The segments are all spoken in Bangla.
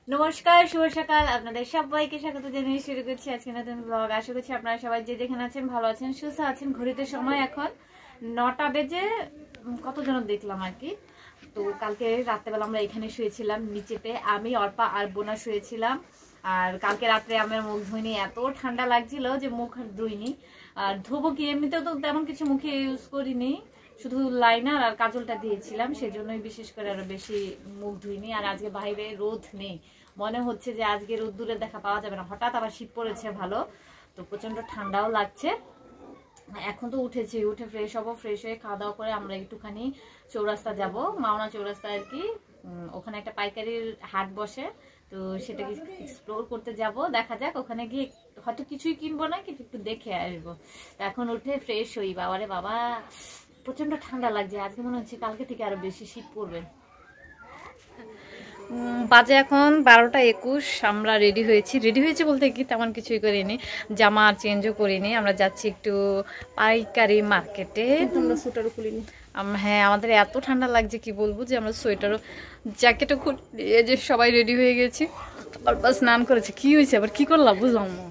नमस्कार शुभ सकाल আপনাদের সবাইকে স্বাগত জানিয়ে শুরু করছি আজকে নতুন ব্লগ। আশা করছি আপনারা সবাই যে যেখানে আছেন ভালো আছেন সুস্থ আছেন। ঘড়িতে সময় এখন 9টা বেজে কতজন দেখলাম আর কি। তো কালকে রাত্রেবেলা আমরা এখানে শুয়েছিলাম নিচেতে, আমি অর্পা আর বোনা শুয়েছিলাম। আর কালকে রাত্রে আমার মুখ ধুইনি, এত ঠান্ডা লাগছিল যে মুখ ধুইনি। আর ধোবো কি, এমনিতেও তো তেমন কিছু মুখে ইউজ করিনি, শুধু লাইনার আর কাজলটা দিয়েছিলাম, সেজন্যই বিশেষ করে আরো বেশি মুখ ধুইনি। আর আজকে বাইরে রোদ নেই, মনে হচ্ছে যে আজকে রোদ্দুরের দেখা পাওয়া যাবে না। হঠাৎ আবার শীত পড়েছে ভালো, তো প্রচন্ড ঠান্ডাও লাগছে। এখন তো উঠেছি, উঠে ফ্রেশ হবো, ফ্রেশ হয়ে খাওয়া দাওয়া করে আমরা একটুখানি চৌরাস্তা যাব, মাওনা চৌরাস্তা আর কি। ওখানে একটা পাইকারির হাট বসে, তো সেটাকে এক্সপ্লোর করতে যাব। দেখা যাক, ওখানে গিয়ে হয়তো কিছুই কিনবো না, কিন্তু একটু দেখে আসবো। এখন উঠে ফ্রেশ হই। বাবারে বাবা, প্রচন্ড ঠান্ডা লাগছে আজকে, মনে হচ্ছে কালকে থেকে আরো বেশি শীত পড়বে। বাজে এখন 12টা 21। আমরা রেডি হয়েছি বলতে কি তেমন কিছুই করিনি, জামা চেঞ্জও করিনি। আমরা যাচ্ছি একটু পাইকারি মার্কেটে। সোয়েটারও খুলিনি। হ্যাঁ, আমাদের এত ঠান্ডা লাগছে কি বলবো, যে আমরা সোয়েটারও জ্যাকেটও খুলে যে সবাই রেডি হয়ে গেছি। আর স্নান করেছে, কি হয়েছে আবার, কি করলাম বুঝলাম না।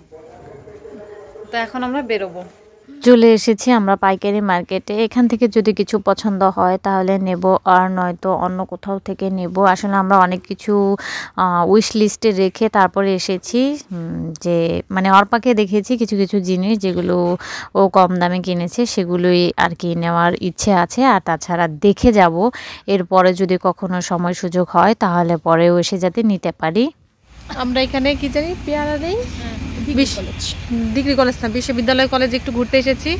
তো এখন আমরা বেরোবো। চলে এসেছি আমরা পাইকারি মার্কেটে। এখান থেকে যদি কিছু পছন্দ হয় তাহলে নেব, আর নয়তো অন্য কোথাও থেকে নেব। আসলে আমরা অনেক কিছু উইশ লিস্টে রেখে তারপরে এসেছি, যে মানে অর্পাকে দেখেছি কিছু কিছু জিনিস যেগুলো ও কম দামে কিনেছে, সেগুলোই আর কি নেওয়ার ইচ্ছে আছে। আর তাছাড়া দেখে যাব, এরপরে যদি কখনো সময় সুযোগ হয় তাহলে পরেও এসে যাতে নিতে পারি। আমরা এখানে কি জানি পেয়ারা নেই, ডিগ্রি কলেজ না, বিশ্ববিদ্যালয় কলেজ একটু ঘুরতে এসেছি।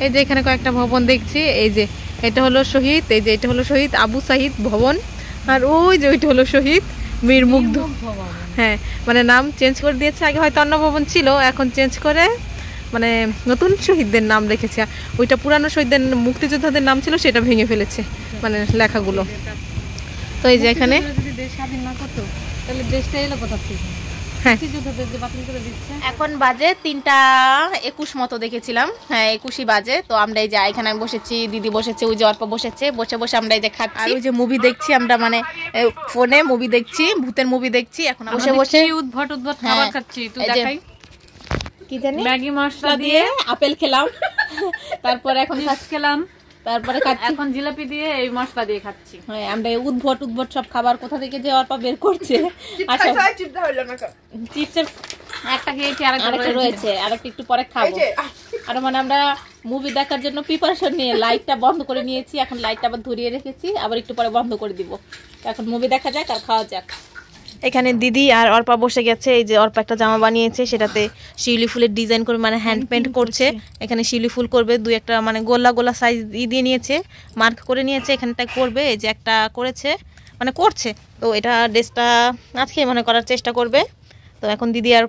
এই যে এখানে কয়েকটা ভবন দেখছি, এই যে এটা হলো শহীদ, এই যে এটা হলো শহীদ আবু সাহিদ ভবন, আর ওই যে ওইটা হলো শহীদ মীর মুগ্ধ। হ্যাঁ, মানে নাম চেঞ্জ করে দিয়েছে, আগে হয়তো অন্য ভবন ছিল, এখন চেঞ্জ করে মানে নতুন শহীদদের নাম রেখেছে। ওইটা পুরানো শহীদদের মুক্তিযোদ্ধাদের নাম ছিল, সেটা ভেঙে ফেলেছে মানে লেখাগুলো। তো এই যে এখানে স্বাধীন না করতো তাহলে দেশটা এলো কোথা থেকে? এখন বাজে 3টা 21 মতো দেখেছিলাম। হ্যাঁ, 21ই বাজে। তো আমরা এই যে এখানে আমি বসেছি, দিদি বসেছে, ওই যে অর্পা বসেছে, বসে বসে আমরা এই যে খাচ্ছি আর ওই যে মুভি দেখছি। আমরা মানে ফোনে মুভি দেখছি, ভূতের মুভি দেখছি। এখন বসে বসে উদ্ভট খাবার খাচ্ছি। তুই দেখাই কি জানি ম্যাগি মশলা দিয়ে আপেল খেলাম, তারপর এখন খেলাম, তারপরে এখন জিলাপি দিয়ে এই মশলা দিয়ে খাচ্ছি। হ্যাঁ, আমরা উদ্ভট সব খাবার কোথা থেকে যে অর্পা বের করছে। চিপসের একটা খেয়েছি, আরেকটা রয়েছে, আরেকটা একটু পরে খাবো। আর মানে আমরা মুভি দেখার জন্য প্রিপারেশন নিয়ে লাইটটা বন্ধ করে নিয়েছি, এখন লাইটটা আবার ধরিয়ে রেখেছি, আবার একটু পরে বন্ধ করে দিব। এখন মুভি দেখা যাক আর খাওয়া যাক। এখানে দিদি আর অর্পা বসে গেছে। এই যে অর্পা একটা জামা বানিয়েছে, সেটাতে শিউলি ফুলের ডিজাইন করে মানে হ্যান্ড পেন্ট করছে। এখানে শিউলি ফুল করবে, দুই একটা মানে গোলা গোলা সাইজ দিয়ে নিয়েছে, মার্ক করে নিয়েছে, এখানটা করবে। এই যে একটা করেছে মানে করছে, তো এটা ড্রেসটা আজকে মনে করার চেষ্টা করবে। তো এখন দিদি আর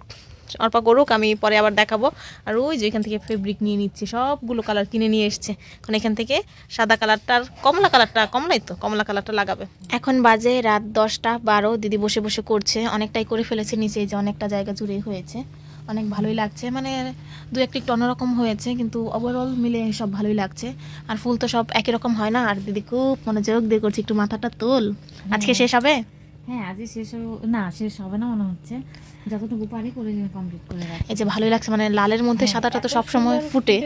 অর্পা করুক, আমি পরে আবার দেখাবো। আর ওই যে এখান থেকে ফেব্রিক নিয়ে নিচ্ছে, সবগুলো কালার কিনে নিয়ে এসছে। এখন এখান থেকে সাদা কালারটার কমলা কালারটা, কমলাই তো কমলা কালারটা লাগাবে। এখন বাজে রাত 10টা 12। দিদি বসে বসে করছে, অনেকটাই করে ফেলেছে নিচে, যে অনেকটা জায়গা জুড়ে হয়েছে, অনেক ভালোই লাগছে। মানে দু একটা একটু অন্যরকম হয়েছে, কিন্তু ওভারঅল মিলে সব ভালোই লাগছে। আর ফুল তো সব একই রকম হয় না। আর দিদি খুব মনোযোগ দিয়ে করছে, একটু মাথাটা তোল। আজকে শেষ হবে? হ্যাঁ, আজকে শেষ না, শেষ হবে না মনে হচ্ছে, যতটুকু পারি করে কমপ্লিট করে রাখি। এই যে ভালোই লাগছে, মানে লালের মধ্যে সাদাটা তো সবসময় ফুটে,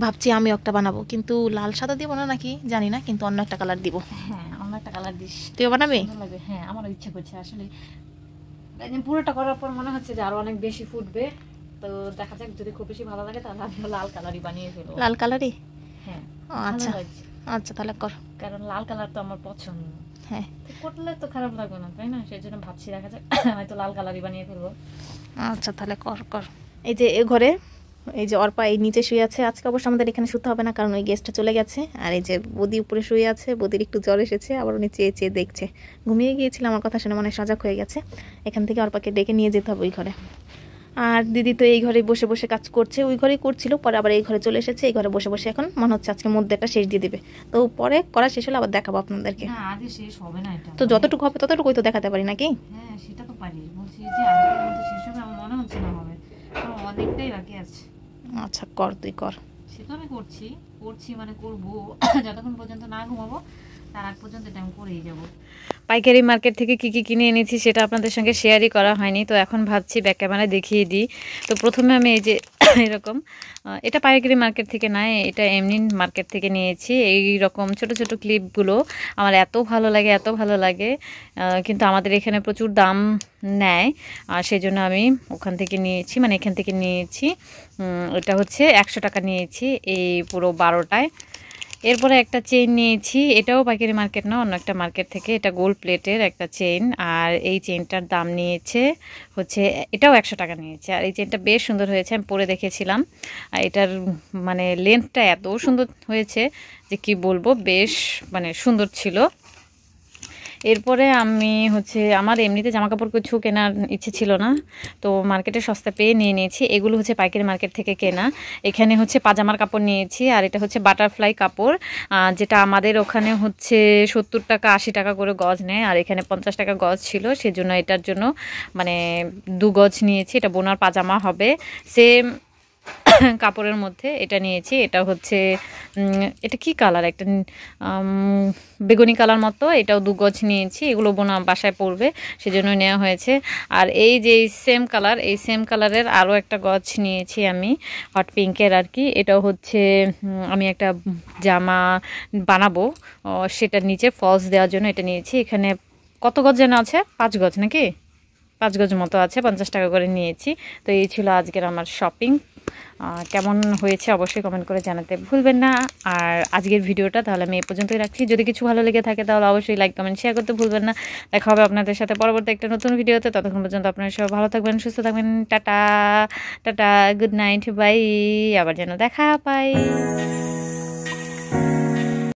ভাবছি আমি একটা বানাবো, কিন্তু লাল সাদা দিব না নাকি জানি না, কিন্তু অন্য একটা কালার দিব। হ্যাঁ, অন্য একটা কালার দিস। তুইও বানাবি? হ্যাঁ, আমারও ইচ্ছা করছে আসলে। পুরোটা করার পর মনে হচ্ছে যে আরো অনেক বেশি ফুটবে। তো দেখা যাক, যদি খুব বেশি ভালো লাগে তাহলে আমি লাল কালারই বানিয়ে ফেলবো। লাল কালারই? হ্যাঁ, আচ্ছা আচ্ছা, তাহলে কর, কারণ লাল কালার তো আমার পছন্দ। হ্যাঁ, করলে তো খারাপ লাগবে না, তাই না? সেই জন্য ভাবছি দেখা যাক হয়তো লাল কালারই বানিয়ে ফেলবো। আচ্ছা, তাহলে কর কর। এই যে এ ঘরে এই যে অর্পা এই নিচে শুয়ে আছে। আজকে অবশ্য আমাদের এখানে শুতে হবে না, কারণ ওই গেস্টটা চলে গেছে। আর এই যে বদি উপরে শুয়ে আছে, বদির একটু জ্বর এসেছে, আবার উনি চেয়ে চেয়ে দেখছে। ঘুমিয়ে গিয়েছিল, আমার কথা শুনে মনে সজাগ হয়ে গেছে। এখান থেকে অর্পাকে ডেকে নিয়ে যেতে হবে ওই ঘরে। আর দিদি তো এই ঘরে বসে বসে কাজ করছে, ওই ঘরেই করছিল, পরে আবার এই ঘরে চলে এসেছে। এই ঘরে বসে বসে এখন মনে হচ্ছে আজকে মধ্যে একটা শেষ দিয়ে দিবে। তো পরে করা শেষ হলে আবার দেখাবো আপনাদেরকে। না, আগে শেষ হবে না এটা। তো যতটুকু হবে ততটুকুই তো দেখাতে পারি নাকি? হ্যাঁ, সেটা তো পারি, বলছি যে আজকের মধ্যে শেষ হবে আমার মনে হচ্ছে না হবে, কারণ অনেকটাই বাকি আছে। আচ্ছা, কর, তুই কর। সেটা আমি করছি মানে করবো যতক্ষণ পর্যন্ত না ঘুমাবো তার আগ পর্যন্ত এটা আমি করেই যাবো। পাইকারি মার্কেট থেকে কি কি কিনে এনেছি সেটা আপনাদের সঙ্গে শেয়ারই করা হয়নি, তো এখন ভাবছি ব্যাক ক্যামেরায় দেখিয়ে দিই। তো প্রথমে আমি এই যে এরকম, এটা পাইকারি মার্কেট থেকে নয়, এটা এমনি মার্কেট থেকে নিয়েছি। এই রকম ছোট ছোট ক্লিপগুলো আমার এত ভালো লাগে, এত ভালো লাগে, কিন্তু আমাদের এখানে প্রচুর দাম নেয়, আর সেই জন্য আমি ওখান থেকে নিয়েছি, মানে এখান থেকে নিয়েছি। এটা হচ্ছে 100 টাকা নিয়েছি এই পুরো 12টায়। এরপরে একটা চেইন নিয়েছি, এটাও পাইকারি মার্কেট না, অন্য একটা মার্কেট থেকে। এটা গোল্ড প্লেটের একটা চেইন, আর এই চেইনটার দাম নিয়েছে হচ্ছে, এটাও 100 টাকা নিয়েছে। আর এই চেইনটা বেশ সুন্দর হয়েছে, আমি পরে দেখেছিলাম। আর এটার মানে লেন্থটা এত সুন্দর হয়েছে যে কি বলবো, বেশ মানে সুন্দর ছিল। এরপরে আমি হচ্ছে আমার এমনিতে জামাকাপড় কিছু কেনার ইচ্ছে ছিল না, তো মার্কেটে সস্তা পেয়ে নিয়ে নিয়েছি। এগুলো হচ্ছে পাইকারি মার্কেট থেকে কেনা। এখানে হচ্ছে পাজামার কাপড় নিয়েছি, আর এটা হচ্ছে বাটারফ্লাই কাপড়, যেটা আমাদের ওখানে হচ্ছে 70 টাকা 80 টাকা করে গজ নেয়, আর এখানে 50 টাকা গজ ছিল, সেজন্য এটার জন্য মানে 2 গজ নিয়েছি। এটা বোনার পাজামা হবে, সেম কাপড়ের মধ্যে এটা নিয়েছি। এটা হচ্ছে এটা কি কালার, একটা বেগুনি কালার মতো, এটাও 2 গজ নিয়েছি। এগুলো বোনা বাসায় পরবে সেজন্য নেওয়া হয়েছে। আর এই যে সেম কালার, এই সেম কালারের আরও একটা গজ নিয়েছি আমি, হট পিঙ্কের আর কি। এটাও হচ্ছে আমি একটা জামা বানাবো, সেটার নিচে ফলস দেওয়ার জন্য এটা নিয়েছি। এখানে কত গজ যেন আছে, 5 গজ নাকি, 5 গজ মতো আছে, 50 টাকা করে নিয়েছি। তো এই ছিল আজকের আমার শপিং। কেমন হয়েছে অবশ্যই কমেন্ট করে জানাতে ভুলবেন না। আর আজকের ভিডিওটা তাহলে আমি এই পর্যন্তই রাখছি। যদি কিছু ভালো লেগে থাকে তাহলে অবশ্যই লাইক কমেন্ট শেয়ার করতে ভুলবেন না। দেখা হবে আপনাদের সাথে পরবর্তী একটা নতুন ভিডিওতে। ততক্ষণ পর্যন্ত আপনারা সবাই ভালো থাকবেন, সুস্থ থাকবেন। Tata tata, good night, bye. আবার যেন দেখা পাই।